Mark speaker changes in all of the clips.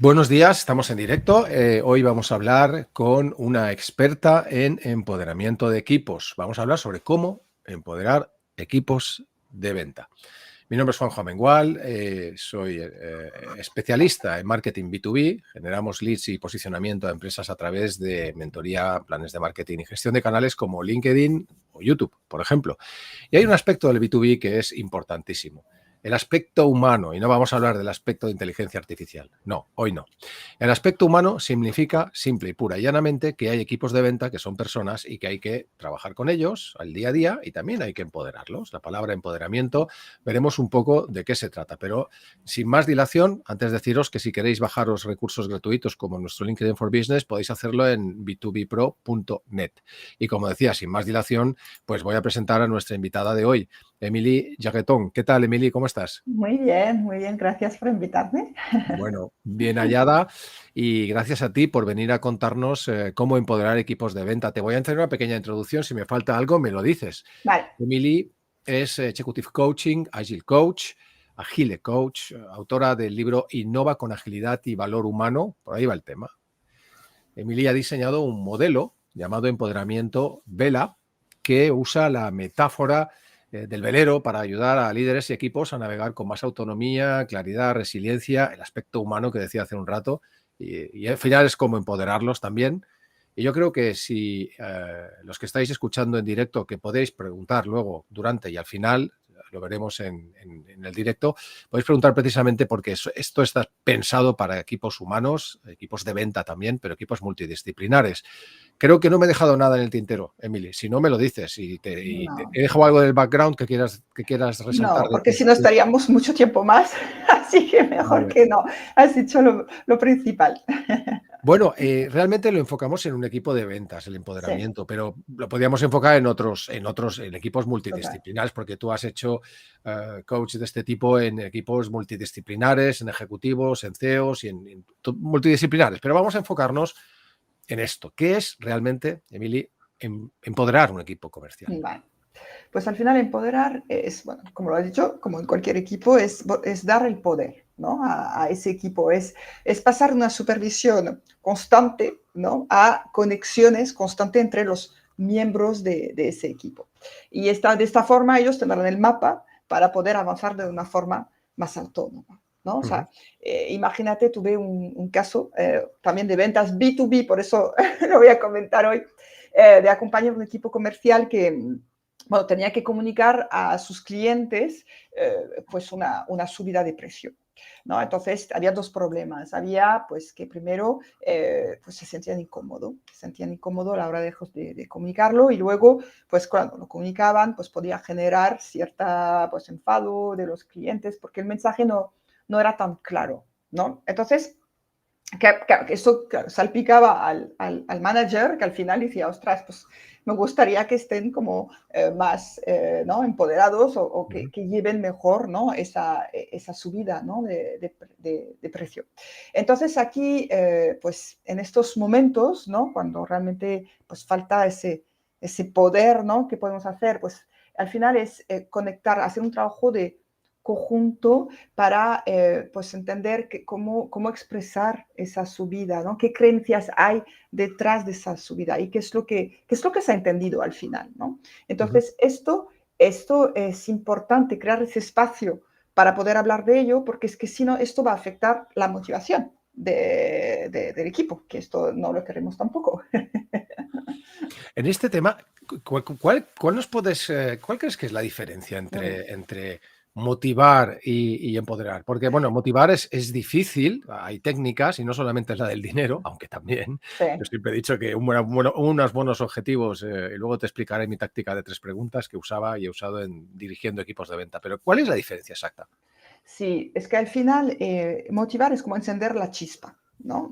Speaker 1: Buenos días, estamos en directo. Hoy vamos a hablar con una experta en empoderamiento de equipos. Vamos a hablar sobre cómo empoderar equipos de venta. Mi nombre es Juanjo Amengual, soy especialista en marketing B2B. Generamos leads y posicionamiento a empresas a través de mentoría, planes de marketing y gestión de canales como LinkedIn o YouTube, por ejemplo. Y hay un aspecto del B2B que es importantísimo. El aspecto humano, y no vamos a hablar del aspecto de inteligencia artificial. No, hoy no. El aspecto humano significa simple y pura y llanamente que hay equipos de venta que son personas y que hay que trabajar con ellos al día a día y también hay que empoderarlos. La palabra empoderamiento, veremos un poco de qué se trata, pero sin más dilación, antes de deciros que si queréis bajaros recursos gratuitos como nuestro LinkedIn for Business, podéis hacerlo en b2bpro.net. Y como decía, sin más dilación, pues voy a presentar a nuestra invitada de hoy, Emily Jaguetón. ¿Qué tal, Emily? ¿Cómo estás?
Speaker 2: Muy bien, gracias por invitarme.
Speaker 1: Bueno, bien hallada y gracias a ti por venir a contarnos cómo empoderar equipos de venta. Te voy a hacer una pequeña introducción. Si me falta algo, me lo dices.
Speaker 2: Vale,
Speaker 1: Emily es Executive Coaching, Agile Coach, Agile Coach, autora del libro Innova con agilidad y valor humano. Por ahí va el tema. Emily ha diseñado un modelo llamado empoderamiento Vela que usa la metáfora del velero para ayudar a líderes y equipos a navegar con más autonomía, claridad, resiliencia, el aspecto humano que decía hace un rato, y al final es como empoderarlos también. Y yo creo que si los que estáis escuchando en directo, que podéis preguntar luego, durante y al final, lo veremos en el directo, podéis preguntar precisamente porque esto está pensado para equipos humanos, equipos de venta también, pero equipos multidisciplinares. Creo que no me he dejado nada en el tintero, Emily. Si no, me lo dices y te
Speaker 2: no,
Speaker 1: he dejado algo del background que quieras resaltar
Speaker 2: no,
Speaker 1: de
Speaker 2: porque
Speaker 1: ti.
Speaker 2: si no estaríamos mucho tiempo más, así que mejor
Speaker 1: Vale.
Speaker 2: que no. Has dicho lo principal.
Speaker 1: Bueno, realmente lo enfocamos en un equipo de ventas, el
Speaker 2: Sí,
Speaker 1: empoderamiento, pero lo podríamos enfocar en equipos
Speaker 2: total.
Speaker 1: multidisciplinares, porque tú has hecho coach de este tipo en equipos multidisciplinares, en ejecutivos, en CEOs y en multidisciplinares. Pero vamos a enfocarnos en esto. ¿Qué es realmente, Emily, empoderar un equipo comercial?
Speaker 2: Vale. Pues al final empoderar es, bueno, como lo has dicho, como en cualquier equipo, es dar el poder, ¿no? A ese equipo, es pasar de una supervisión constante, ¿no? A conexiones constantes entre los miembros de ese equipo. Y de esta forma ellos tendrán el mapa para poder avanzar de una forma más autónoma, ¿no? O
Speaker 1: Ujú.
Speaker 2: sea, imagínate, tuve un caso también de ventas B2B, por eso lo voy a comentar hoy, de acompañar un equipo comercial que bueno, tenía que comunicar a sus clientes pues una subida de precio, ¿no? Entonces había dos problemas. Había pues que primero pues se sentían incómodo a la hora de comunicarlo y luego pues cuando lo comunicaban pues podía generar cierta pues enfado de los clientes porque el mensaje no era tan claro, ¿no? Entonces que esto salpicaba al manager que al final decía, ostras, pues me gustaría que estén como más ¿no? empoderados o
Speaker 1: Ujú.
Speaker 2: que lleven mejor ¿no? esa subida ¿no? de precio. Entonces aquí, pues en estos momentos, ¿no? Cuando realmente pues falta ese poder ¿no? que podemos hacer, pues al final es conectar, hacer un trabajo de conjunto para pues entender cómo expresar esa subida, ¿no? Qué creencias hay detrás de esa subida y qué es lo que se ha entendido al final, ¿no?
Speaker 1: Ujú.
Speaker 2: Entonces, esto es importante, crear ese espacio para poder hablar de ello, porque es que si no, esto va a afectar la motivación del equipo, que esto no lo queremos tampoco.
Speaker 1: En este tema, ¿cuál crees que es la diferencia entre motivar y empoderar? Porque, bueno, motivar es difícil, hay técnicas y no solamente es la del dinero, aunque también.
Speaker 2: Sí.
Speaker 1: Yo siempre he dicho que unos buenos objetivos, y luego te explicaré mi táctica de 3 preguntas que usaba y he usado dirigiendo equipos de venta. Pero, ¿cuál es la diferencia exacta?
Speaker 2: Sí, es que al final motivar es como encender la chispa, ¿no?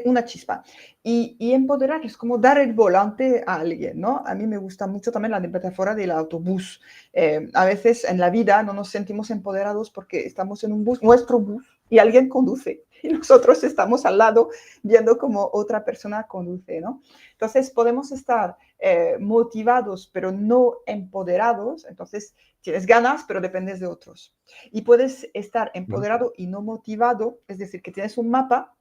Speaker 2: Una chispa. Y empoderar es como dar el volante a alguien, ¿no? A mí me gusta mucho también la metáfora del autobús. A veces en la vida no nos sentimos empoderados porque estamos en un bus, nuestro bus, y alguien conduce. Y nosotros estamos al lado viendo cómo otra persona conduce, ¿no? Entonces, podemos estar motivados, pero no empoderados. Entonces, tienes ganas, pero dependes de otros. Y puedes estar empoderado y no motivado, es decir, que tienes un mapa,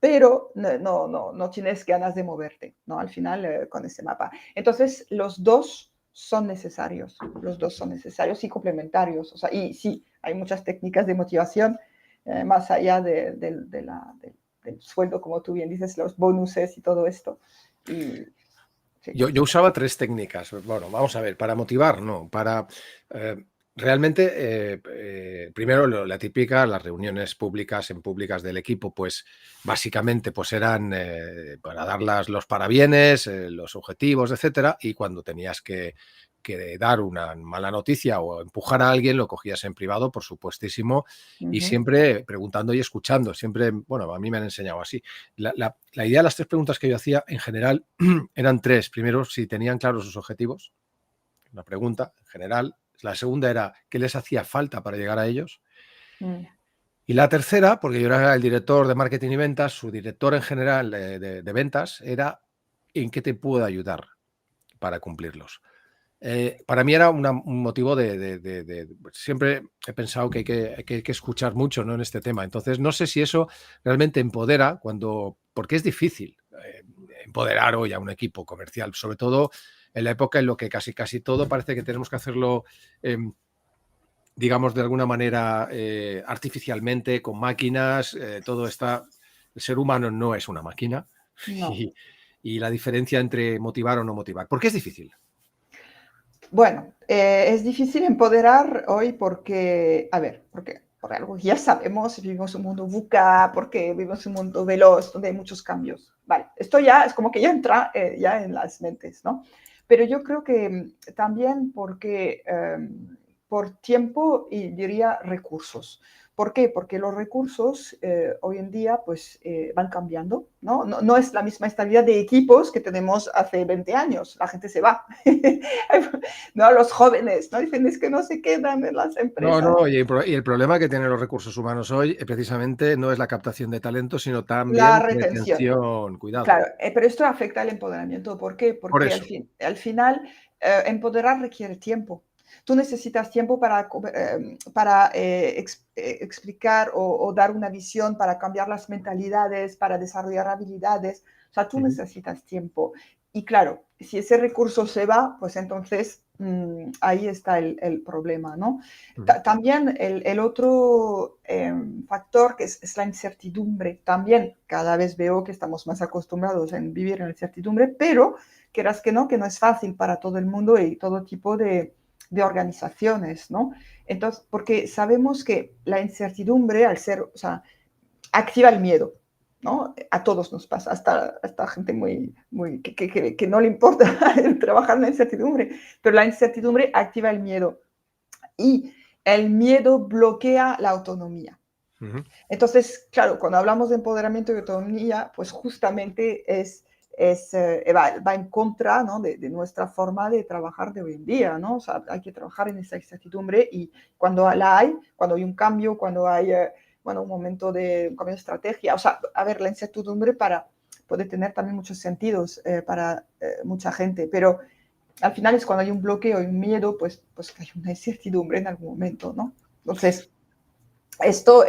Speaker 2: pero no tienes ganas de moverte, ¿no? Al final, con ese mapa. Entonces, los dos son necesarios y complementarios. O sea, y sí, hay muchas técnicas de motivación, más allá del sueldo, como tú bien dices, los bonuses y todo esto. Y, sí.
Speaker 1: Yo usaba 3 técnicas. Bueno, vamos a ver, para motivar, no, para realmente, primero la típica, las reuniones públicas del equipo, pues básicamente pues eran para dar los parabienes, los objetivos, etcétera, y cuando tenías que dar una mala noticia o empujar a alguien, lo cogías en privado, por supuestísimo, y siempre preguntando y escuchando. Siempre, bueno, a mí me han enseñado así. La idea de las 3 preguntas que yo hacía, en general, eran 3. Primero, si tenían claros sus objetivos, una pregunta en general. La segunda era, ¿qué les hacía falta para llegar a ellos? Y la tercera, porque yo era el director de marketing y ventas, su director en general de ventas era, ¿en qué te puedo ayudar para cumplirlos? Para mí era un motivo siempre he pensado que hay que escuchar mucho, ¿no?, en este tema. Entonces, no sé si eso realmente empodera porque es difícil empoderar hoy a un equipo comercial, sobre todo en la época en la que casi todo parece que tenemos que hacerlo, digamos, de alguna manera artificialmente, con máquinas, todo está. El ser humano no es una máquina.
Speaker 2: No.
Speaker 1: Y la diferencia entre motivar o no motivar. ¿Por qué es difícil?
Speaker 2: Bueno, es difícil empoderar hoy porque, a ver, porque por algo ya sabemos, vivimos un mundo VUCA, porque vivimos un mundo veloz, donde hay muchos cambios. Vale, esto ya es como que ya entra ya en las mentes, ¿no? Pero yo creo que también porque por tiempo y diría recursos. ¿Por qué? Porque los recursos hoy en día pues van cambiando, ¿no? No es la misma estabilidad de equipos que tenemos hace 20 años. La gente se va. No, los jóvenes, ¿no? Dicen, es que no se quedan en las empresas.
Speaker 1: No, y el problema que tienen los recursos humanos hoy, precisamente no es la captación de talento, sino
Speaker 2: La
Speaker 1: también
Speaker 2: retención.
Speaker 1: retención. Cuidado.
Speaker 2: Claro, pero esto afecta al empoderamiento. ¿Por qué?
Speaker 1: Por
Speaker 2: Porque
Speaker 1: eso.
Speaker 2: al final empoderar requiere tiempo. Tú necesitas tiempo para explicar o dar una visión, para cambiar las mentalidades, para desarrollar habilidades. O sea, tú necesitas tiempo. Y claro, si ese recurso se va, pues entonces ahí está el problema, ¿no? También el otro factor que es la incertidumbre. También cada vez veo que estamos más acostumbrados a vivir en la incertidumbre, pero quieras que no es fácil para todo el mundo y todo tipo de organizaciones, ¿no? Entonces, porque sabemos que la incertidumbre, al ser, o sea, activa el miedo, ¿no? A todos nos pasa, hasta gente que no le importa trabajar en la incertidumbre, pero la incertidumbre activa el miedo y el miedo bloquea la autonomía. Entonces, claro, cuando hablamos de empoderamiento y autonomía, pues justamente va en contra, ¿no?, de nuestra forma de trabajar de hoy en día, ¿no? O sea, hay que trabajar en esa incertidumbre y cuando cuando hay un cambio, cuando hay, bueno, un momento de un cambio de estrategia, o sea, a ver, la incertidumbre puede tener también muchos sentidos para mucha gente, pero al final es cuando hay un bloqueo y un miedo, pues hay una incertidumbre en algún momento, ¿no? Entonces, esto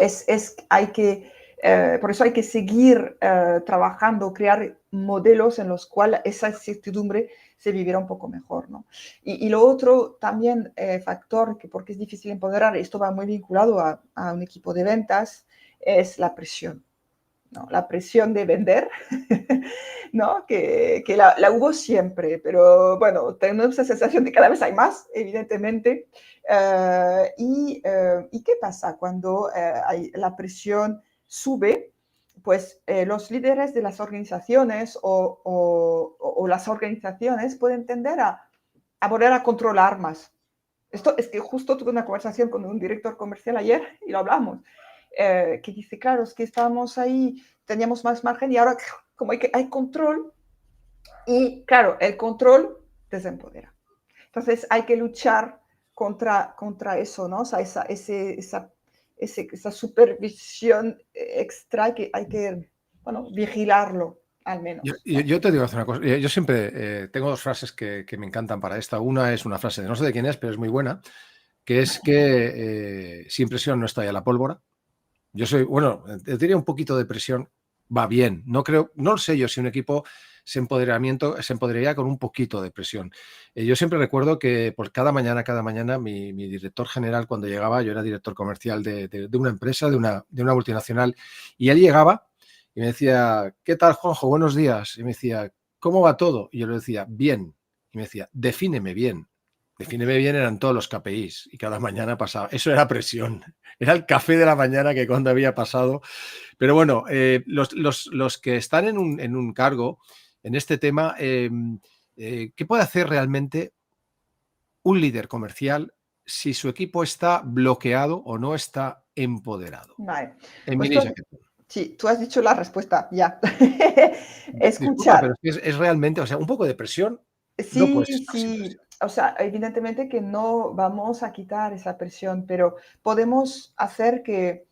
Speaker 2: por eso hay que seguir trabajando, crear modelos en los cuales esa incertidumbre se viviera un poco mejor, ¿no? Y lo otro también factor, porque es difícil empoderar, esto va muy vinculado a un equipo de ventas, es la presión, ¿no? La presión de vender, ¿no? Que la hubo siempre, pero bueno, tenemos esa sensación de que cada vez hay más, evidentemente. ¿Y qué pasa cuando la presión sube? Pues los líderes de las organizaciones o las organizaciones pueden tender a volver a controlar más. Esto es que justo tuve una conversación con un director comercial ayer y lo hablamos, que dice, claro, es que estábamos ahí, teníamos más margen y ahora como hay control y claro, el control desempodera. Entonces hay que luchar contra eso, ¿no? O sea, esa supervisión extra que hay que, bueno, vigilarlo al menos, ¿no?
Speaker 1: Yo te digo una cosa. Yo siempre tengo dos frases que me encantan para esta. Una es una frase de no sé de quién es, pero es muy buena, que es que sin presión no estalla la pólvora. Yo soy, bueno, te diría un poquito de presión va bien. No creo, no lo sé yo si un equipo se empoderaría con un poquito de presión. Yo siempre recuerdo que por cada mañana, mi director general, cuando llegaba, yo era director comercial de una empresa, de una multinacional, y él llegaba y me decía, ¿qué tal, Juanjo? Buenos días. Y me decía, ¿cómo va todo? Y yo le decía, bien. Y me decía, defíneme bien. Defíneme bien eran todos los KPIs y cada mañana pasaba. Eso era presión. Era el café de la mañana que cuando había pasado. Pero bueno, los que están en un cargo en este tema, ¿qué puede hacer realmente un líder comercial si su equipo está bloqueado o no está empoderado?
Speaker 2: Vale.
Speaker 1: En
Speaker 2: Pues
Speaker 1: Minilla.
Speaker 2: sí, tú has dicho la respuesta, ya.
Speaker 1: Disculpa,
Speaker 2: Escuchar.
Speaker 1: pero es realmente, o sea, un poco de presión no
Speaker 2: Sí,
Speaker 1: puede ser sin
Speaker 2: sí,
Speaker 1: presión.
Speaker 2: o sea, evidentemente que no vamos a quitar esa presión, pero podemos hacer que,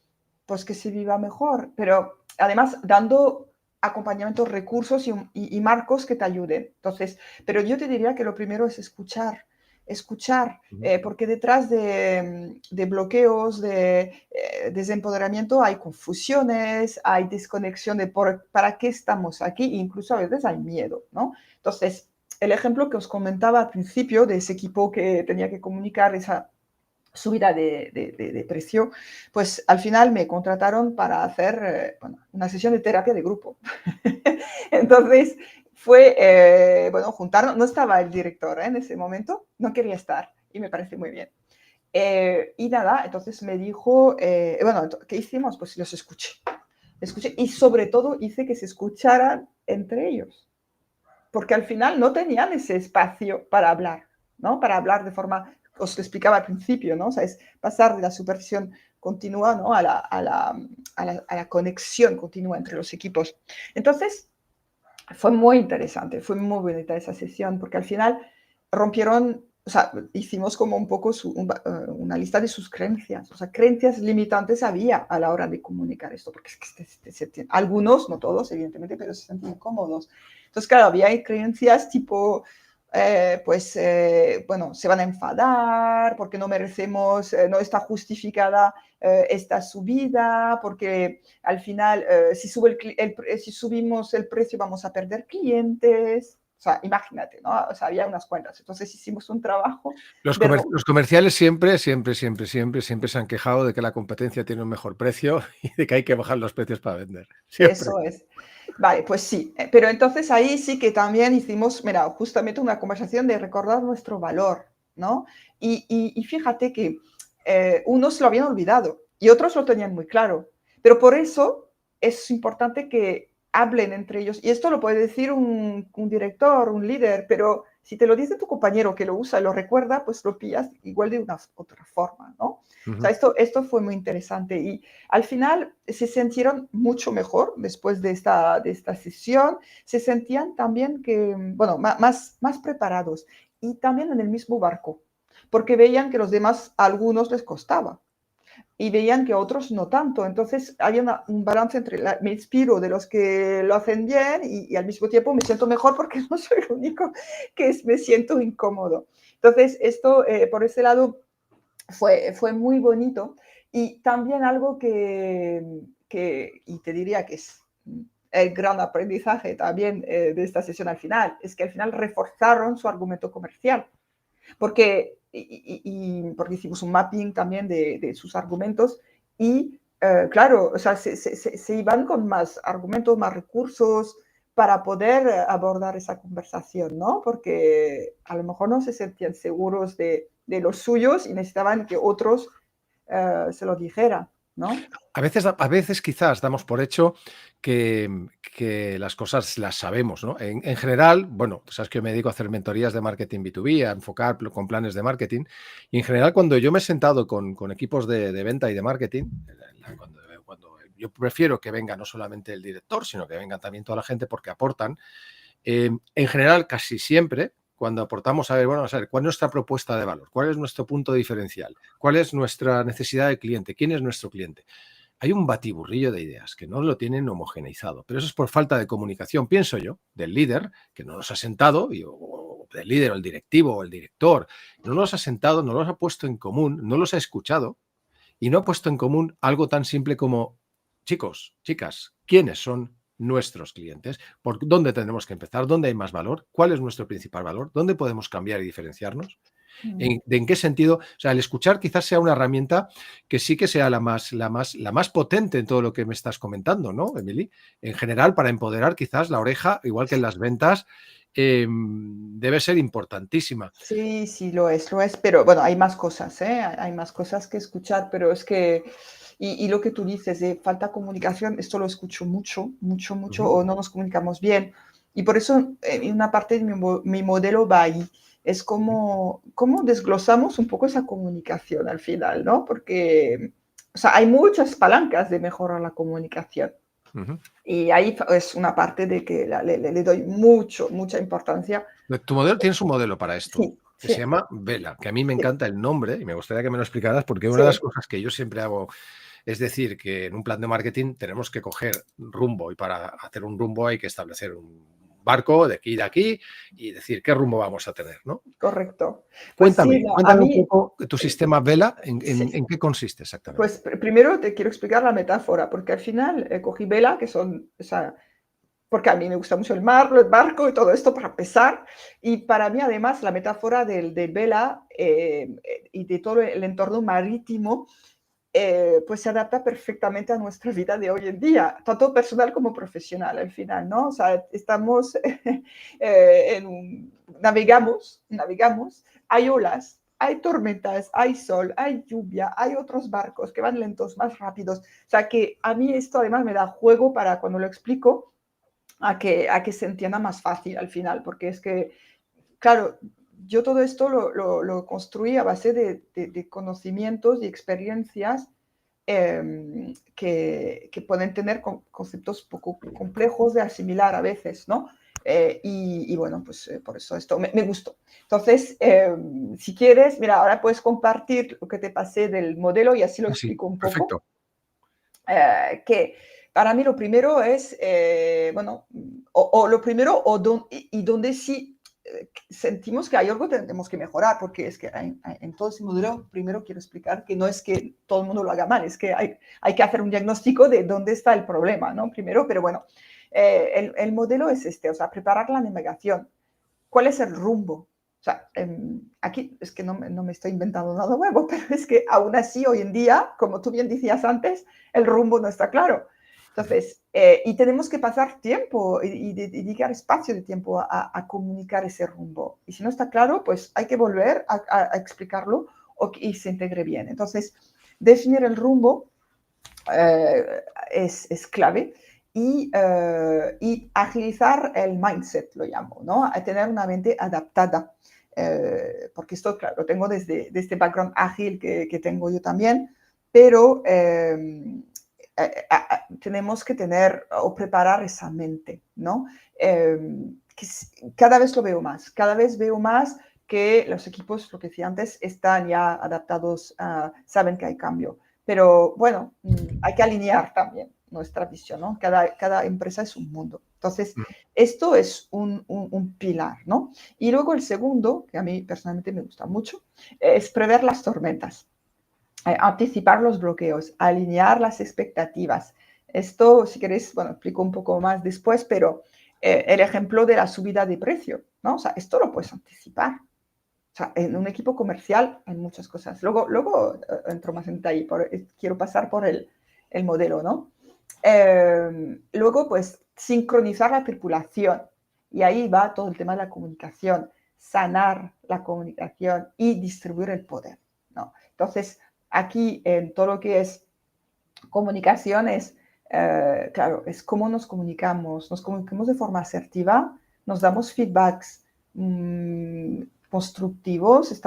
Speaker 2: pues, que se viva mejor, pero además dando acompañamiento, recursos y marcos que te ayuden. Entonces, pero yo te diría que lo primero es escuchar, escuchar,
Speaker 1: Ujú.
Speaker 2: porque detrás de bloqueos, de desempoderamiento hay confusiones, hay desconexión de para qué estamos aquí, incluso a veces hay miedo, ¿no? Entonces, el ejemplo que os comentaba al principio de ese equipo que tenía que comunicar esa subida de precio, pues al final me contrataron para hacer bueno, una sesión de terapia de grupo. Entonces fue, bueno, juntarnos, no estaba el director en ese momento, no quería estar y me parece muy bien. Y nada, entonces me dijo, bueno, ¿qué hicimos? Pues los escuché y sobre todo hice que se escucharan entre ellos porque al final no tenían ese espacio para hablar, ¿no? Para hablar de forma, os lo explicaba al principio, ¿no? O sea, es pasar de la supervisión continua, ¿no? A la conexión continua entre los equipos. Entonces, fue muy interesante, fue muy bonita esa sesión, porque al final rompieron, o sea, hicimos como un poco una lista de sus creencias, o sea, creencias limitantes había a la hora de comunicar esto, porque es que algunos, no todos, evidentemente, pero se sentían incómodos. Entonces, claro, había creencias tipo, bueno, se van a enfadar porque no merecemos, no está justificada esta subida, porque al final, si subimos el precio vamos a perder clientes. O sea, imagínate, ¿no? O sea, había unas cuentas. Entonces hicimos un trabajo de...
Speaker 1: Los comerciales siempre se han quejado de que la competencia tiene un mejor precio y de que hay que bajar los precios para vender. Siempre.
Speaker 2: Eso es. Vale, pues sí. Pero entonces ahí sí que también hicimos, mira, justamente una conversación de recordar nuestro valor, ¿no? Y fíjate que unos lo habían olvidado y otros lo tenían muy claro. Pero por eso es importante que hablen entre ellos. Y esto lo puede decir un director, un líder, pero si te lo dice tu compañero que lo usa y lo recuerda, pues lo pillas igual de una otra forma, ¿no? O sea,
Speaker 1: Ujú.
Speaker 2: esto fue muy interesante. Y al final se sintieron mucho mejor después de esta sesión, se sentían también que, bueno, más preparados y también en el mismo barco, porque veían que los demás, a algunos les costaba y veían que a otros no tanto. Entonces había un balance entre, me inspiro de los que lo hacen bien y al mismo tiempo me siento mejor porque no soy el único que me siento incómodo. Entonces esto, por ese lado, fue muy bonito y también algo y te diría que es el gran aprendizaje también de esta sesión al final, es que al final reforzaron su argumento comercial, porque, porque hicimos un mapping también de sus argumentos y claro, o sea, se iban con más argumentos, más recursos para poder abordar esa conversación, ¿no? Porque a lo mejor no se sentían seguros de los suyos y necesitaban que otros se lo dijeran, ¿no?
Speaker 1: A veces quizás damos por hecho que las cosas las sabemos, ¿no? En general, bueno, tú sabes que yo me dedico a hacer mentorías de marketing B2B, a enfocar con planes de marketing, y en general cuando yo me he sentado con equipos de venta y de marketing, cuando yo prefiero que venga no solamente el director, sino que venga también toda la gente porque aportan, en general casi siempre, cuando aportamos a ver, bueno, vamos a ver, ¿cuál es nuestra propuesta de valor? ¿Cuál es nuestro punto diferencial? ¿Cuál es nuestra necesidad de cliente? ¿Quién es nuestro cliente? Hay un batiburrillo de ideas que no lo tienen homogeneizado, pero eso es por falta de comunicación, pienso yo, del líder, que no los ha sentado, o del líder, o el directivo, o el director, no los ha sentado, no los ha puesto en común, no los ha escuchado y no ha puesto en común algo tan simple como, chicos, chicas, ¿quiénes son nuestros clientes? ¿Por dónde tenemos que empezar? ¿Dónde hay más valor? ¿Cuál es nuestro principal valor? ¿Dónde podemos cambiar y diferenciarnos? ¿En qué sentido? O sea, el escuchar quizás sea una herramienta que sí que sea la más potente en todo lo que me estás comentando, ¿no, Emily? En general, para empoderar quizás la oreja, igual que en las ventas, debe ser importantísima.
Speaker 2: Sí, sí, lo es, pero bueno, hay más cosas, ¿eh? Hay más cosas que escuchar, pero es que, y lo que tú dices de falta comunicación, esto lo escucho mucho, mucho, mucho,
Speaker 1: Ujú,
Speaker 2: o no nos comunicamos bien. Y por eso, en una parte de mi modelo va ahí. Es
Speaker 1: ujú,
Speaker 2: como desglosamos un poco esa comunicación al final, ¿no? Porque, o sea, hay muchas palancas de mejorar la comunicación.
Speaker 1: ujú.
Speaker 2: Y ahí es una parte de que le doy mucha importancia.
Speaker 1: Tu modelo, tienes un modelo para esto
Speaker 2: Sí,
Speaker 1: que se
Speaker 2: sí,
Speaker 1: llama Vela, que a mí me
Speaker 2: sí,
Speaker 1: encanta el nombre y me gustaría que me lo explicaras porque una de las
Speaker 2: sí.
Speaker 1: cosas que yo siempre hago es decir que en un plan de marketing tenemos que coger rumbo y para hacer un rumbo hay que establecer un barco de aquí y decir qué rumbo vamos a tener, ¿no?
Speaker 2: Correcto. Pues sí,
Speaker 1: Cuéntame,
Speaker 2: no, a
Speaker 1: cuéntame un
Speaker 2: mí,
Speaker 1: poco tu sistema Vela,
Speaker 2: sí,
Speaker 1: en qué consiste exactamente.
Speaker 2: pues primero te quiero explicar la metáfora, porque al final cogí vela, que son, o sea, porque a mí me gusta mucho el mar, el barco y todo esto para pesar, y para mí además la metáfora del vela y de todo el entorno marítimo, pues se adapta perfectamente a nuestra vida de hoy en día, tanto personal como profesional al final, ¿no? O sea, estamos navegamos, hay olas, hay tormentas, hay sol, hay lluvia, hay otros barcos que van lentos, más rápidos. O sea, que a mí esto además me da juego para cuando lo explico a que se entienda más fácil al final, porque es que, claro, yo todo esto lo construí a base de conocimientos y experiencias que pueden tener conceptos poco complejos de asimilar a veces, ¿no? Y bueno, pues por eso esto me gustó. Entonces, si quieres, mira, ahora puedes compartir lo que te pasé del modelo y así lo
Speaker 1: Ah, sí,
Speaker 2: explico un poco.
Speaker 1: perfecto.
Speaker 2: Que para mí lo primero es, bueno, o lo primero, y donde sí sentimos que hay algo que tenemos que mejorar, porque es que en todo ese modelo, primero quiero explicar que no es que todo el mundo lo haga mal, es que hay que hacer un diagnóstico de dónde está el problema, ¿no? Primero, pero bueno, el modelo es este, o sea, preparar la navegación. ¿Cuál es el rumbo? O sea, aquí es que no me estoy inventando nada nuevo, pero es que aún así hoy en día, como tú bien decías antes, el rumbo no está claro.
Speaker 1: Ujú.
Speaker 2: Entonces, y tenemos que pasar tiempo y dedicar espacio de tiempo a comunicar ese rumbo. Y si no está claro, pues hay que volver a explicarlo y se integre bien. Entonces, definir el rumbo es clave y agilizar el mindset, lo llamo, ¿no? A tener una mente adaptada. Porque esto, claro, lo tengo desde este background ágil que tengo yo también, pero tenemos que tener o preparar esa mente, ¿no? Que cada vez lo veo más, cada vez veo más que los equipos, lo que decía antes, están ya adaptados, saben que hay cambio. Pero bueno, hay que alinear también nuestra visión, ¿no? Cada empresa es un mundo. Entonces, esto es un pilar, ¿no? Y luego el segundo, que a mí personalmente me gusta mucho, es prever las tormentas, anticipar los bloqueos, alinear las expectativas. Esto, si queréis, bueno, explico un poco más después, pero el ejemplo de la subida de precio, ¿no? O sea, esto lo puedes anticipar. O sea, en un equipo comercial hay muchas cosas. Luego entro más en detalle, quiero pasar por el modelo, ¿no? Luego, pues, sincronizar la tripulación. Y ahí va todo el tema de la comunicación, sanar la comunicación y distribuir el poder, ¿no? Entonces, aquí en todo lo que es comunicación es, claro, es cómo nos comunicamos de forma asertiva, nos damos feedbacks constructivos,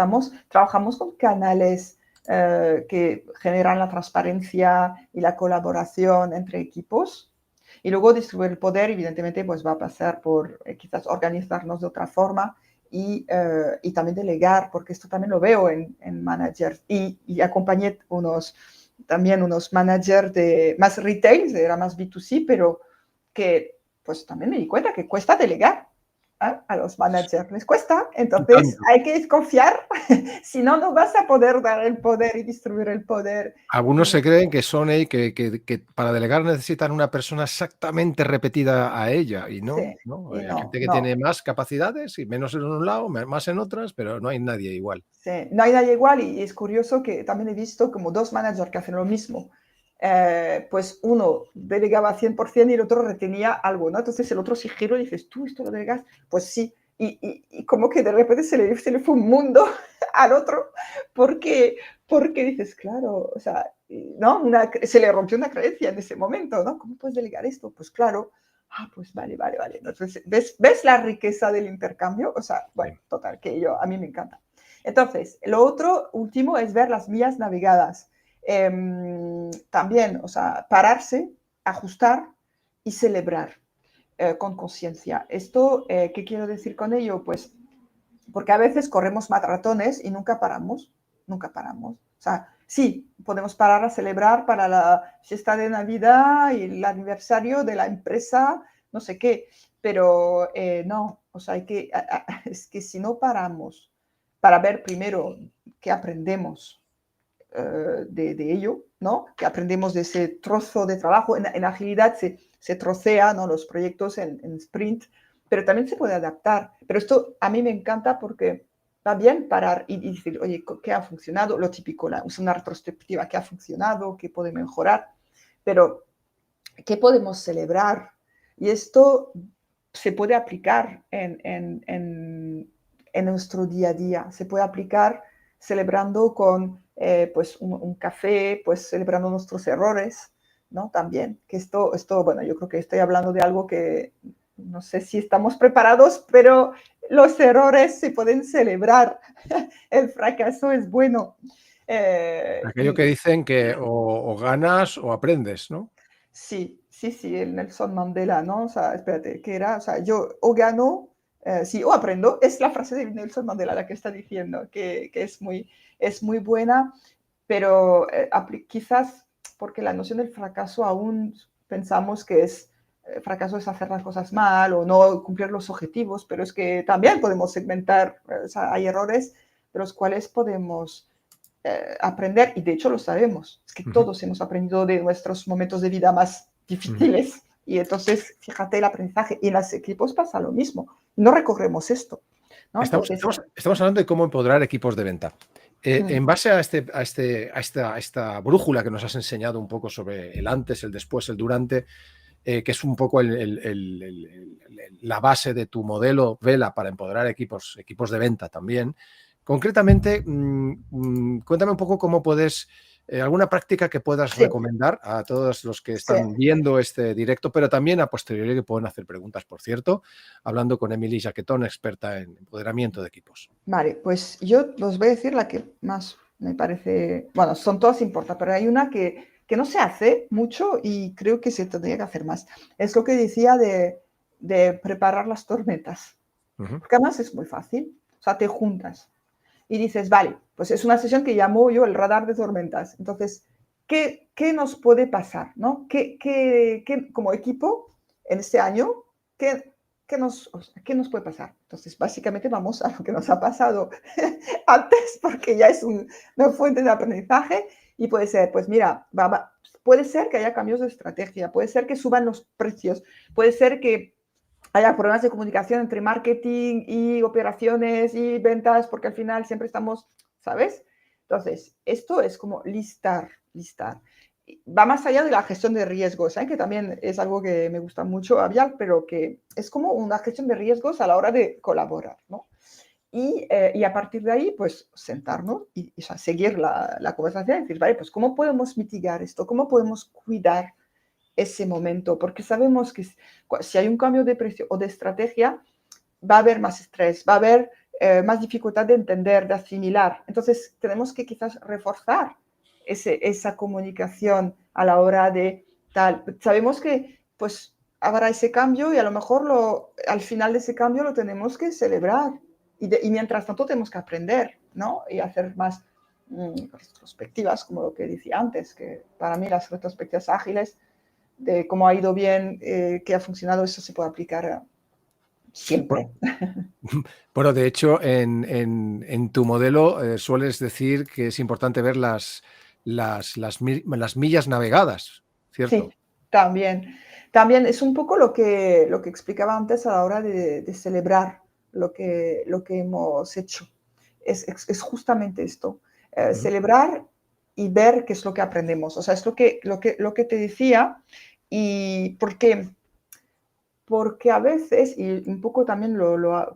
Speaker 2: trabajamos con canales que generan la transparencia y la colaboración entre equipos. Y luego distribuir el poder, evidentemente, pues va a pasar por quizás organizarnos de otra forma y también delegar, porque esto también lo veo en managers. Y acompañé también unos managers de más retail, era más B2C, pero que pues también me di cuenta que cuesta delegar. A los managers les cuesta, entonces hay que confiar, si no, no vas a poder dar el poder y distribuir el poder.
Speaker 1: Algunos se creen que son que para delegar necesitan una persona exactamente repetida a ella y no,
Speaker 2: Sí,
Speaker 1: ¿no?
Speaker 2: y
Speaker 1: Hay
Speaker 2: no,
Speaker 1: gente que
Speaker 2: no.
Speaker 1: tiene más capacidades y menos en un lado, más en otras, pero no hay nadie igual.
Speaker 2: Sí, no hay nadie igual y es curioso que también he visto como dos managers que hacen lo mismo. Pues uno delegaba 100% y el otro retenía algo, ¿no? Entonces el otro se giró y dices, ¿tú esto lo delegas? Pues sí. Y como que de repente se le fue un mundo al otro porque dices, claro, o sea, ¿no? Se le rompió una creencia en ese momento, ¿no? ¿Cómo puedes delegar esto? Pues claro. Ah, pues vale. Entonces, ¿ves la riqueza del intercambio? O sea, bueno,
Speaker 1: Sí.
Speaker 2: total, a mí me encanta. Entonces, lo otro, último, es ver las vías navegadas. También, o sea, pararse, ajustar y celebrar con conciencia. ¿Esto qué quiero decir con ello? Pues porque a veces corremos maratones y nunca paramos, nunca paramos. O sea, sí, podemos parar a celebrar para la fiesta de Navidad y el aniversario de la empresa, no sé qué, pero no, o sea, es que si no paramos para ver primero qué aprendemos de ello, ¿no? Que aprendemos de ese trozo de trabajo. En agilidad se trocea, ¿no? Los proyectos en sprint, pero también se puede adaptar. Pero esto a mí me encanta porque va bien parar y decir, oye, ¿qué ha funcionado? Lo típico, es una retrospectiva, ¿qué ha funcionado? ¿Qué puede mejorar? Pero, ¿qué podemos celebrar? Y esto se puede aplicar en nuestro día a día. Se puede aplicar celebrando con pues un café, pues celebrando nuestros errores, ¿no? También, que esto, bueno, yo creo que estoy hablando de algo que no sé si estamos preparados, pero los errores se pueden celebrar. El fracaso es bueno.
Speaker 1: Aquello que dicen que o ganas o aprendes, ¿no?
Speaker 2: Sí, el Nelson Mandela, ¿no? O sea, espérate, ¿qué era? O sea, yo o gano, sí, o aprendo. Es la frase de Nelson Mandela la que está diciendo, que es muy buena, pero quizás porque la noción del fracaso aún pensamos que fracaso es hacer las cosas mal o no cumplir los objetivos, pero es que también podemos segmentar, o sea, hay errores de los cuales podemos aprender, y de hecho lo sabemos, es que todos hemos aprendido de nuestros momentos de vida más difíciles, y entonces fíjate el aprendizaje, y en los equipos pasa lo mismo, no recorremos esto, ¿no? Entonces,
Speaker 1: Estamos hablando de cómo empoderar equipos de venta. En base a esta brújula que nos has enseñado un poco sobre el antes, el después, el durante, que es un poco la base de tu modelo Vela para empoderar equipos de venta también. Concretamente, cuéntame un poco cómo puedes, alguna práctica que puedas
Speaker 2: sí,
Speaker 1: recomendar a todos los que
Speaker 2: sí.
Speaker 1: están viendo este directo, pero también a posteriori que pueden hacer preguntas, por cierto, hablando con Emily Jaquetón, experta en empoderamiento de equipos.
Speaker 2: Vale, pues yo os voy a decir la que más me parece, bueno, son todas importantes, pero hay una que no se hace mucho y creo que se tendría que hacer más. Es lo que decía de preparar las tormentas, porque además es muy fácil, o sea, te juntas y dices, vale, pues es una sesión que llamo yo el radar de tormentas. Entonces, ¿qué nos puede pasar? ¿No? Como equipo en este año, ¿qué nos puede pasar? Entonces, básicamente vamos a lo que nos ha pasado antes, porque ya es una fuente de aprendizaje y puede ser, pues mira, puede ser que haya cambios de estrategia, puede ser que suban los precios, puede ser que haya problemas de comunicación entre marketing y operaciones y ventas, porque al final siempre estamos, ¿sabes? Entonces, esto es como listar. Va más allá de la gestión de riesgos, ¿sabes? Que también es algo que me gusta mucho, Avial, pero que es como una gestión de riesgos a la hora de colaborar, ¿no? Y a partir de ahí, pues sentarnos y o sea, seguir la conversación y decir, vale, pues ¿cómo podemos mitigar esto? ¿Cómo podemos cuidar ese momento? Porque sabemos que si hay un cambio de precio o de estrategia, va a haber más estrés, va a haber más dificultad de entender, de asimilar. Entonces, tenemos que quizás reforzar esa comunicación a la hora de tal. Sabemos que pues habrá ese cambio y a lo mejor al final de ese cambio lo tenemos que celebrar. y mientras tanto tenemos que aprender, ¿no? Y hacer más retrospectivas, como lo que decía antes, que para mí las retrospectivas ágiles, de cómo ha ido bien, qué ha funcionado, eso se puede aplicar siempre.
Speaker 1: Bueno, de hecho, en tu modelo sueles decir que es importante ver las millas navegadas, ¿cierto?
Speaker 2: Sí, también. También es un poco lo que explicaba antes a la hora de celebrar lo que hemos hecho. Es justamente esto,
Speaker 1: Ujú.
Speaker 2: celebrar y ver qué es lo que aprendemos. O sea, es lo que te decía, y porque a veces, y un poco también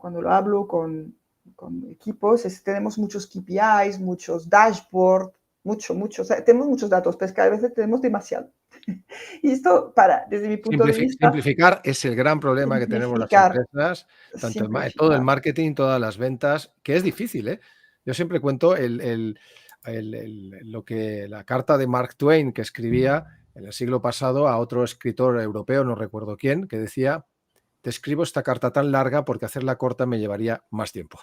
Speaker 2: cuando lo hablo con equipos, tenemos muchos KPIs, muchos dashboards, mucho, o sea, tenemos muchos datos, pero es que a veces tenemos demasiado. Y esto, desde mi punto de vista,
Speaker 1: Simplificar es el gran problema que tenemos las
Speaker 2: simplificar,
Speaker 1: empresas, tanto todo el
Speaker 2: simplificar.
Speaker 1: marketing, todas las ventas, que es difícil, ¿eh? Yo siempre cuento la carta de Mark Twain que escribía en el siglo pasado a otro escritor europeo, no recuerdo quién, que decía: te escribo esta carta tan larga porque hacerla corta me llevaría más tiempo.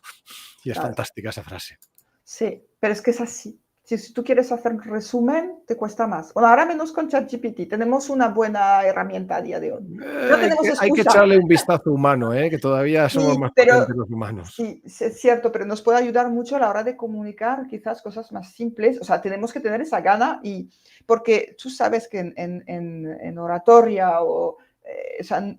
Speaker 1: Y es
Speaker 2: Claro,
Speaker 1: fantástica esa frase.
Speaker 2: sí, pero es que es así. Si tú quieres hacer un resumen, te cuesta más. Bueno, ahora menos con ChatGPT. Tenemos una buena herramienta a día de hoy. No tenemos
Speaker 1: Hay que
Speaker 2: excusa.
Speaker 1: echarle un vistazo humano, que todavía somos
Speaker 2: Sí,
Speaker 1: más
Speaker 2: pero
Speaker 1: potentes los humanos.
Speaker 2: sí, sí, es cierto, pero nos puede ayudar mucho a la hora de comunicar quizás cosas más simples. O sea, tenemos que tener esa gana, y porque tú sabes que en oratoria o sea,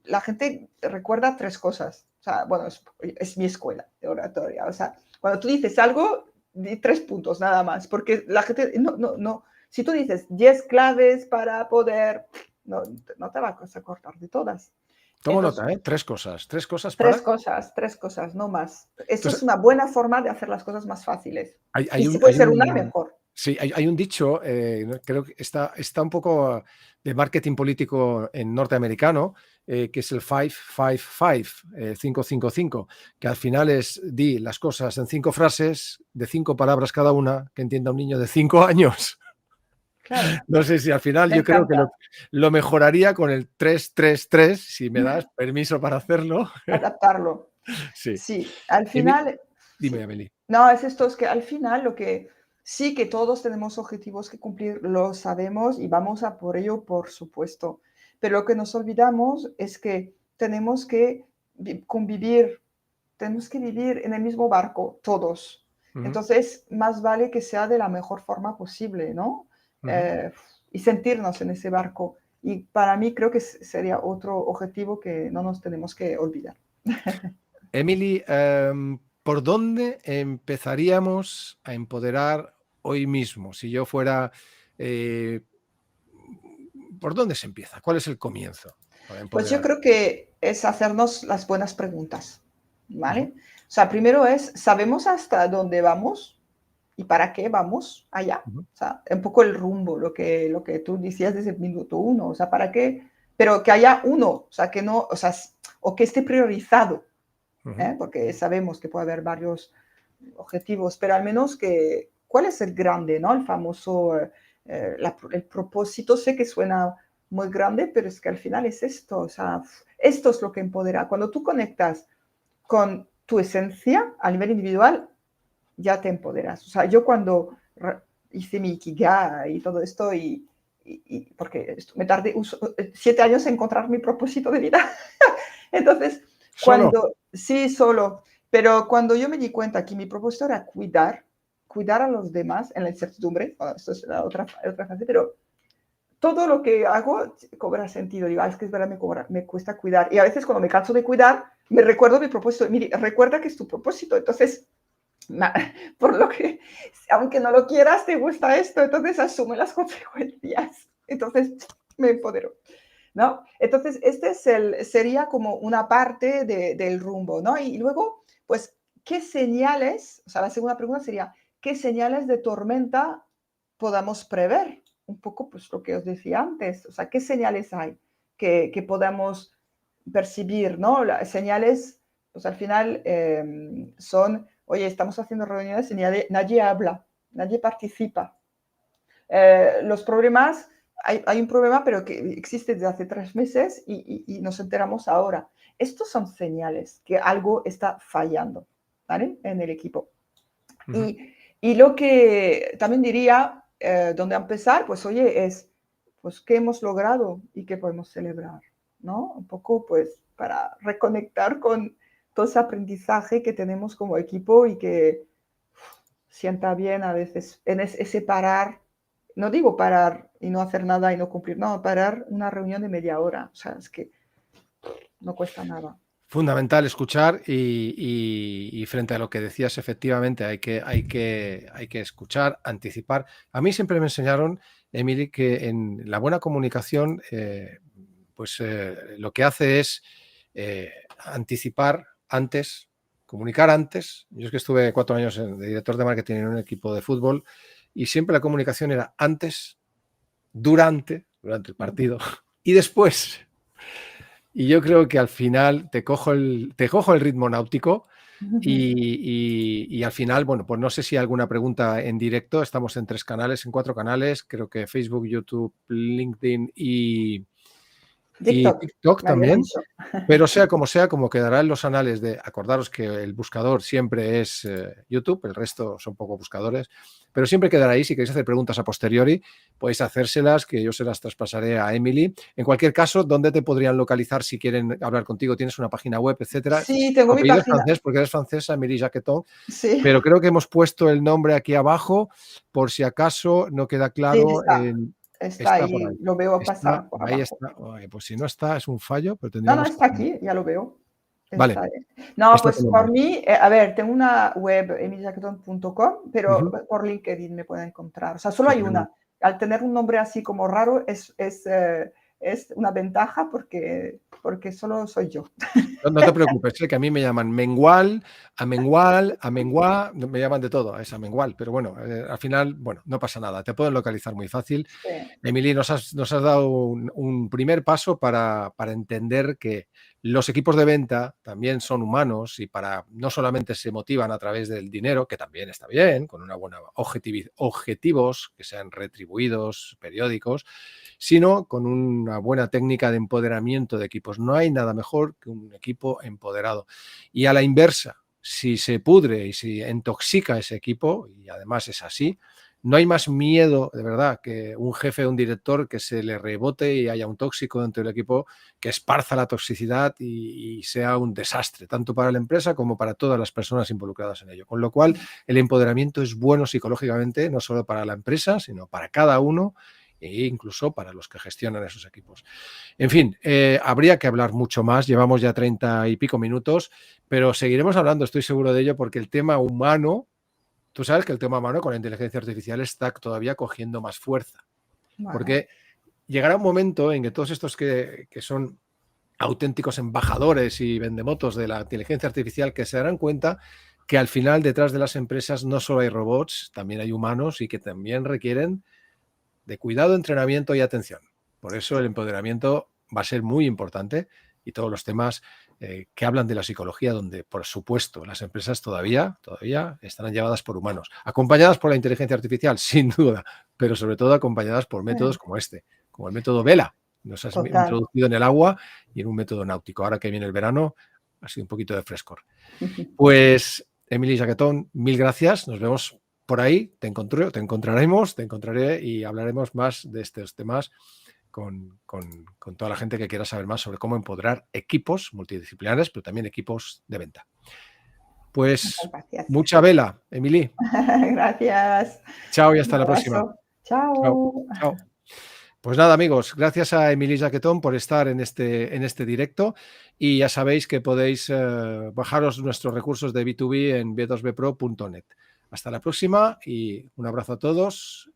Speaker 2: la gente recuerda tres cosas. O sea, bueno, es mi escuela de oratoria. O sea, cuando tú dices algo, di 3 puntos nada más, porque la gente no. Si tú dices 10 claves para poder, no te vas a acordar de todas.
Speaker 1: Tomo
Speaker 2: Entonces,
Speaker 1: nota, tres cosas para.
Speaker 2: Tres cosas, no más. Eso es
Speaker 1: Entonces,
Speaker 2: una buena forma de hacer las cosas más fáciles.
Speaker 1: hay,
Speaker 2: Y
Speaker 1: hay
Speaker 2: si
Speaker 1: un,
Speaker 2: puede
Speaker 1: hay
Speaker 2: ser una,
Speaker 1: un,
Speaker 2: mejor.
Speaker 1: sí, hay un dicho, ¿no? Creo que está un poco de marketing político en norteamericano, que es el 5-5-5, 5-5-5, que al final es di las cosas en 5 frases, de 5 palabras cada una, que entienda un niño de 5 años.
Speaker 2: Claro,
Speaker 1: No sé si al final
Speaker 2: me
Speaker 1: yo creo que
Speaker 2: encanta
Speaker 1: lo mejoraría con el 3-3-3, si me das permiso para hacerlo.
Speaker 2: adaptarlo.
Speaker 1: Sí.
Speaker 2: Sí, al
Speaker 1: Emi-
Speaker 2: final,
Speaker 1: Dime,
Speaker 2: sí.
Speaker 1: Emily.
Speaker 2: No, es esto, es que al final lo que sí, que todos tenemos objetivos que cumplir, lo sabemos y vamos a por ello, por supuesto. Pero lo que nos olvidamos es que tenemos que convivir, tenemos que vivir en el mismo barco, todos.
Speaker 1: Ujú,
Speaker 2: Entonces, más vale que sea de la mejor forma posible, ¿no?
Speaker 1: ujú.
Speaker 2: Y sentirnos en ese barco. Y para mí creo que sería otro objetivo que no nos tenemos que olvidar.
Speaker 1: Emily, ¿por dónde empezaríamos a empoderar hoy mismo? Si yo fuera, eh, ¿por dónde se empieza? ¿Cuál es el comienzo para
Speaker 2: Pues yo
Speaker 1: empoderar?
Speaker 2: creo que es hacernos las buenas preguntas,
Speaker 1: Ujú,
Speaker 2: ¿vale? O sea, primero ¿sabemos hasta dónde vamos y para qué vamos allá?
Speaker 1: ujú,
Speaker 2: O sea, un poco el rumbo, lo que tú decías desde el minuto uno, o sea, ¿para qué? Pero que haya uno, o sea, que no, o sea, o que esté priorizado,
Speaker 1: ujú.
Speaker 2: porque sabemos que puede haber varios objetivos, pero al menos ¿cuál es el grande, ¿no? El famoso, el propósito, sé que suena muy grande, pero es que al final es esto, o sea, esto es lo que empodera. Cuando tú conectas con tu esencia a nivel individual, ya te empoderas. O sea, yo cuando hice mi Ikigai y todo esto, porque me tardé 7 años en encontrar mi propósito de vida. Entonces,
Speaker 1: Solo.
Speaker 2: sí, solo, pero cuando yo me di cuenta que mi propósito era cuidar a los demás en la incertidumbre, bueno, esto es la otra fase, pero todo lo que hago cobra sentido. Digo, es que es verdad, me cuesta cuidar. Y a veces cuando me canso de cuidar, me recuerdo mi propósito. Mire, recuerda que es tu propósito. Entonces, por lo que, aunque no lo quieras, te gusta esto, entonces asume las consecuencias. Entonces, me empodero, ¿no? Entonces, sería como una parte del rumbo, ¿no? Y luego, pues, ¿qué señales? O sea, la segunda pregunta sería, ¿qué señales de tormenta podamos prever? Un poco, pues, lo que os decía antes. O sea, ¿qué señales hay que podamos percibir, ¿no? Las señales, pues, al final son, oye, estamos haciendo reuniones y nadie habla, nadie participa. Los problemas, hay un problema, pero que existe desde hace 3 meses y nos enteramos ahora. Estos son señales que algo está fallando. ¿vale? En el equipo.
Speaker 1: Ujú.
Speaker 2: Y lo que también diría, donde empezar, pues oye, es, pues, ¿qué hemos logrado y qué podemos celebrar? ¿No? Un poco, pues, para reconectar con todo ese aprendizaje que tenemos como equipo y que sienta bien a veces en ese parar, no digo parar y no hacer nada y no cumplir, no, parar una reunión de media hora, o sea, es que no cuesta nada.
Speaker 1: Fundamental escuchar y frente a lo que decías, efectivamente, hay que escuchar, anticipar. A mí siempre me enseñaron, Emily, que en la buena comunicación, lo que hace es anticipar antes, comunicar antes. Yo es que estuve 4 años de director de marketing en un equipo de fútbol y siempre la comunicación era antes, durante el partido y después. Y yo creo que al final te cojo el ritmo náutico y al final, bueno, pues no sé si hay alguna pregunta en directo. Estamos en 3 canales, en 4 canales, creo que Facebook, YouTube, LinkedIn y
Speaker 2: TikTok,
Speaker 1: TikTok
Speaker 2: me habías
Speaker 1: también.
Speaker 2: dicho.
Speaker 1: Pero sea, como quedará en los anales de, acordaros que el buscador siempre es YouTube, el resto son poco buscadores, pero siempre quedará ahí. Si queréis hacer preguntas a posteriori, podéis hacérselas, que yo se las traspasaré a Emily. En cualquier caso, ¿dónde te podrían localizar si quieren hablar contigo? ¿Tienes una página web, etcétera?
Speaker 2: Sí,
Speaker 1: Tu
Speaker 2: tengo mi
Speaker 1: apellido es
Speaker 2: página.
Speaker 1: francés porque eres francesa, Emily Jacqueton,
Speaker 2: Sí,
Speaker 1: pero creo que hemos puesto el nombre aquí abajo, por si acaso no queda
Speaker 2: sí,
Speaker 1: claro.
Speaker 2: está
Speaker 1: Está por ahí.
Speaker 2: ahí, lo veo
Speaker 1: Está,
Speaker 2: pasar por
Speaker 1: ahí
Speaker 2: abajo.
Speaker 1: está. Oye, pues si no está, es un fallo, pero
Speaker 2: No, no,
Speaker 1: tendríamos que
Speaker 2: está
Speaker 1: poner.
Speaker 2: aquí, ya lo veo.
Speaker 1: Vale,
Speaker 2: Está ahí. No,
Speaker 1: está tu
Speaker 2: pues por
Speaker 1: nombre.
Speaker 2: mí, a ver, tengo una web, emiliaquetón.com, pero
Speaker 1: Ujú,
Speaker 2: por LinkedIn me pueden encontrar. O sea, solo hay
Speaker 1: fenomenal.
Speaker 2: una. Al tener un nombre así como raro es una ventaja porque solo soy yo.
Speaker 1: No te preocupes, sé que a mí me llaman Mengual, Amenguá, me llaman de todo, es Amengual, pero bueno, al final, bueno, no pasa nada, te pueden localizar muy fácil.
Speaker 2: Sí,
Speaker 1: Emily, nos has dado un primer paso para entender que los equipos de venta también son humanos y no solamente se motivan a través del dinero, que también está bien, con una buena objetivos que sean retribuidos, periódicos, sino con una buena técnica de empoderamiento de equipos. No hay nada mejor que un equipo empoderado. Y a la inversa, si se pudre y si intoxica ese equipo, y además es así, no hay más miedo, de verdad, que un jefe o un director que se le rebote y haya un tóxico dentro del equipo que esparza la toxicidad y sea un desastre, tanto para la empresa como para todas las personas involucradas en ello. Con lo cual, el empoderamiento es bueno psicológicamente, no solo para la empresa, sino para cada uno e incluso para los que gestionan esos equipos. En fin, habría que hablar mucho más, llevamos ya 30 y pico minutos, pero seguiremos hablando, estoy seguro de ello, porque el tema humano, tú sabes que el tema humano con la inteligencia artificial está todavía cogiendo más fuerza,
Speaker 2: bueno,
Speaker 1: porque llegará un momento en que todos estos que son auténticos embajadores y vendemotos de la inteligencia artificial que se darán cuenta que al final detrás de las empresas no solo hay robots, también hay humanos y que también requieren de cuidado, entrenamiento y atención. Por eso el empoderamiento va a ser muy importante y todos los temas que hablan de la psicología, donde por supuesto las empresas todavía estarán llevadas por humanos, acompañadas por la inteligencia artificial, sin duda, pero sobre todo acompañadas por métodos como este, como el método Vela. Nos has
Speaker 2: total.
Speaker 1: introducido en el agua y en un método náutico. Ahora que viene el verano, ha sido un poquito de frescor. Pues, Emily Jaquetón, mil gracias. Nos vemos por ahí. Te encontraré y hablaremos más de estos temas con toda la gente que quiera saber más sobre cómo empoderar equipos multidisciplinares, pero también equipos de venta.
Speaker 2: Muchas
Speaker 1: Pues,
Speaker 2: gracias.
Speaker 1: mucha vela, Emily.
Speaker 2: Gracias.
Speaker 1: Chao y
Speaker 2: Un
Speaker 1: hasta la próxima.
Speaker 2: abrazo.
Speaker 1: Chao.
Speaker 2: Chao.
Speaker 1: Chao. Pues nada, amigos, gracias a Emily Jaquetón por estar en este directo y ya sabéis que podéis bajaros nuestros recursos de B2B en b2bpro.net. Hasta la próxima y un abrazo a todos